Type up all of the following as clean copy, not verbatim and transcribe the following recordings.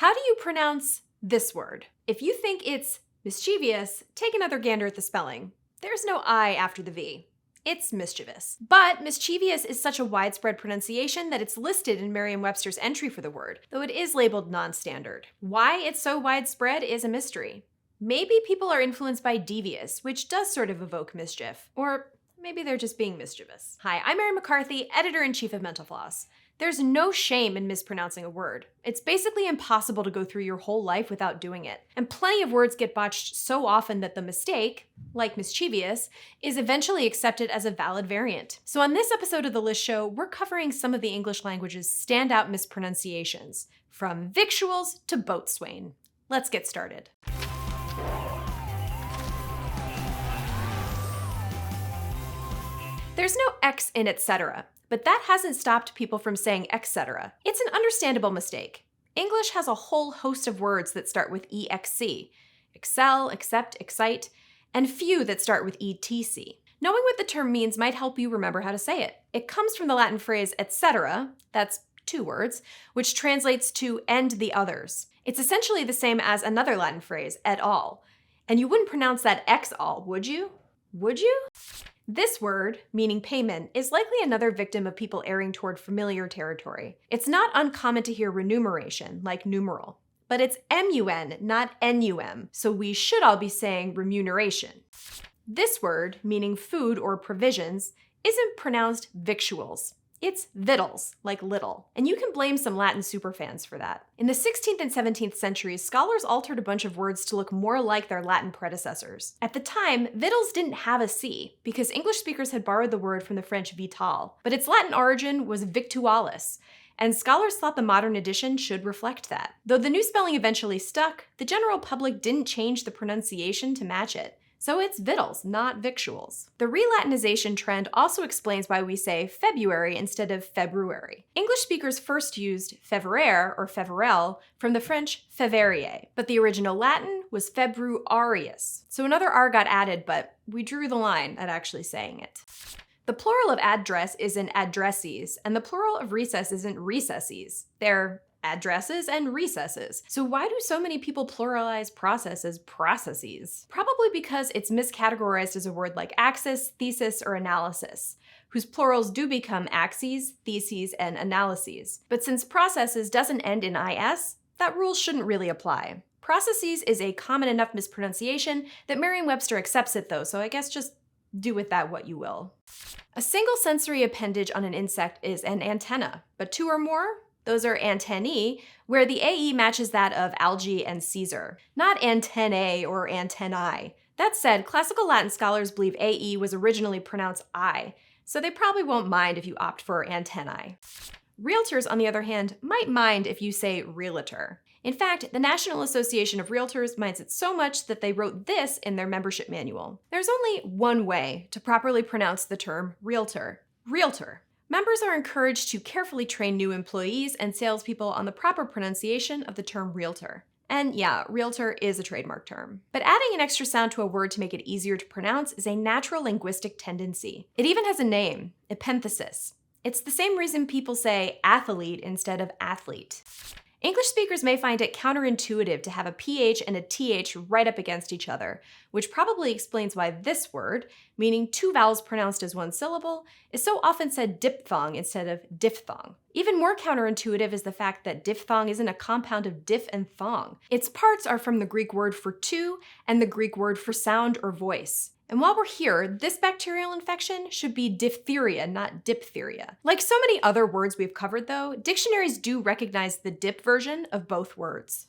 How do you pronounce this word? If you think it's mischievous, take another gander at the spelling. There's no I after the V. It's mischievous. But mischievous is such a widespread pronunciation that it's listed in Merriam-Webster's entry for the word, though it is labeled non-standard. Why it's so widespread is a mystery. Maybe people are influenced by devious, which does sort of evoke mischief. Or maybe they're just being mischievous. Hi, I'm Mary McCarthy, editor-in-chief of Mental Floss. There's no shame in mispronouncing a word. It's basically impossible to go through your whole life without doing it. And plenty of words get botched so often that the mistake, like mischievous, is eventually accepted as a valid variant. So on this episode of The List Show, we're covering some of the English language's standout mispronunciations, from victuals to boatswain. Let's get started. There's no X in etc., but that hasn't stopped people from saying etc. It's an understandable mistake. English has a whole host of words that start with EXC, excel, accept, excite, and few that start with ETC. Knowing what the term means might help you remember how to say it. It comes from the Latin phrase etc., that's 2 words, which translates to end the others. It's essentially the same as another Latin phrase, et al. And you wouldn't pronounce that ex al, would you? Would you? This word, meaning payment, is likely another victim of people erring toward familiar territory. It's not uncommon to hear remuneration, like numeral, but it's MUN, not NUM, so we should all be saying remuneration. This word, meaning food or provisions, isn't pronounced victuals. It's victuals, like little, and you can blame some Latin superfans for that. In the 16th and 17th centuries, scholars altered a bunch of words to look more like their Latin predecessors. At the time, victuals didn't have a C, because English speakers had borrowed the word from the French vital, but its Latin origin was victualis, and scholars thought the modern edition should reflect that. Though the new spelling eventually stuck, the general public didn't change the pronunciation to match it. So it's victuals, not victuals. The re-Latinization trend also explains why we say February instead of February. English speakers first used février or févrel from the French février, but the original Latin was februarius. So another R got added, but we drew the line at actually saying it. The plural of address isn't addresses, and the plural of recess isn't recesses. They're addresses and recesses. So why do so many people pluralize process as processes? Probably because it's miscategorized as a word like axis, thesis, or analysis, whose plurals do become axes, theses, and analyses. But since processes doesn't end in is, that rule shouldn't really apply. Processes is a common enough mispronunciation that Merriam-Webster accepts it though, so I guess just do with that what you will. A single sensory appendage on an insect is an antenna, but 2 or more? Those are antennae, where the AE matches that of algae and Caesar, not antennae or antennae. That said, classical Latin scholars believe AE was originally pronounced I, so they probably won't mind if you opt for antennae. Realtors, on the other hand, might mind if you say realtor. In fact, the National Association of Realtors minds it so much that they wrote this in their membership manual. There's only one way to properly pronounce the term realtor: realtor. Members are encouraged to carefully train new employees and salespeople on the proper pronunciation of the term realtor. And yeah, realtor is a trademark term. But adding an extra sound to a word to make it easier to pronounce is a natural linguistic tendency. It even has a name, epenthesis. It's the same reason people say athlete instead of athlete. English speakers may find it counterintuitive to have a PH and a TH right up against each other, which probably explains why this word, meaning 2 vowels pronounced as 1 syllable, is so often said diphthong instead of diphthong. Even more counterintuitive is the fact that diphthong isn't a compound of diff and thong. Its parts are from the Greek word for two and the Greek word for sound or voice. And while we're here, this bacterial infection should be diphtheria, not diphtheria. Like so many other words we've covered though, dictionaries do recognize the dip version of both words.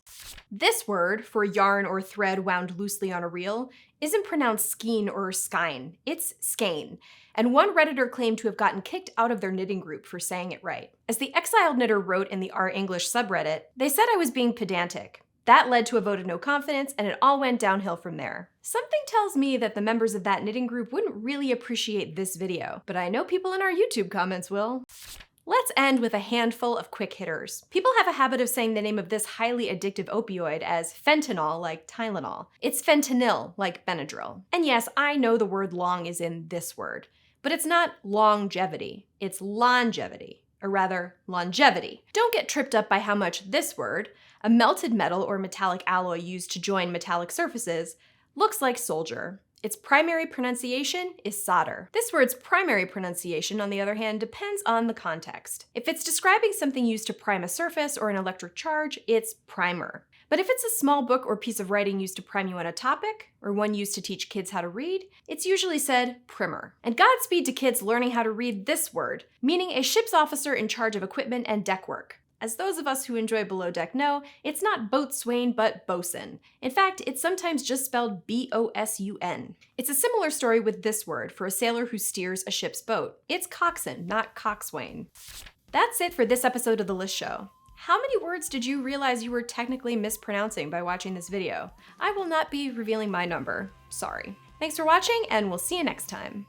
This word, for yarn or thread wound loosely on a reel, isn't pronounced skein or skein, it's skein. And one Redditor claimed to have gotten kicked out of their knitting group for saying it right. As the exiled knitter wrote in the Our English subreddit, they said I was being pedantic. That led to a vote of no confidence, and it all went downhill from there. Something tells me that the members of that knitting group wouldn't really appreciate this video, but I know people in our YouTube comments will. Let's end with a handful of quick hitters. People have a habit of saying the name of this highly addictive opioid as fentanyl, like Tylenol. It's fentanyl, like Benadryl. And yes, I know the word long is in this word, but it's not longevity, it's longevity. Or rather, longevity. Don't get tripped up by how much this word, A melted metal or metallic alloy used to join metallic surfaces looks like soldier. Its primary pronunciation is solder. This word's primary pronunciation, on the other hand, depends on the context. If it's describing something used to prime a surface or an electric charge, it's primer. But if it's a small book or piece of writing used to prime you on a topic, or one used to teach kids how to read, it's usually said primer. And Godspeed to kids learning how to read this word, meaning a ship's officer in charge of equipment and deck work. As those of us who enjoy below deck know, it's not boatswain, but bosun. In fact, it's sometimes just spelled B-O-S-U-N. It's a similar story with this word for a sailor who steers a ship's boat. It's coxswain, not coxswain. That's it for this episode of The List Show. How many words did you realize you were technically mispronouncing by watching this video? I will not be revealing my number. Sorry. Thanks for watching, and we'll see you next time.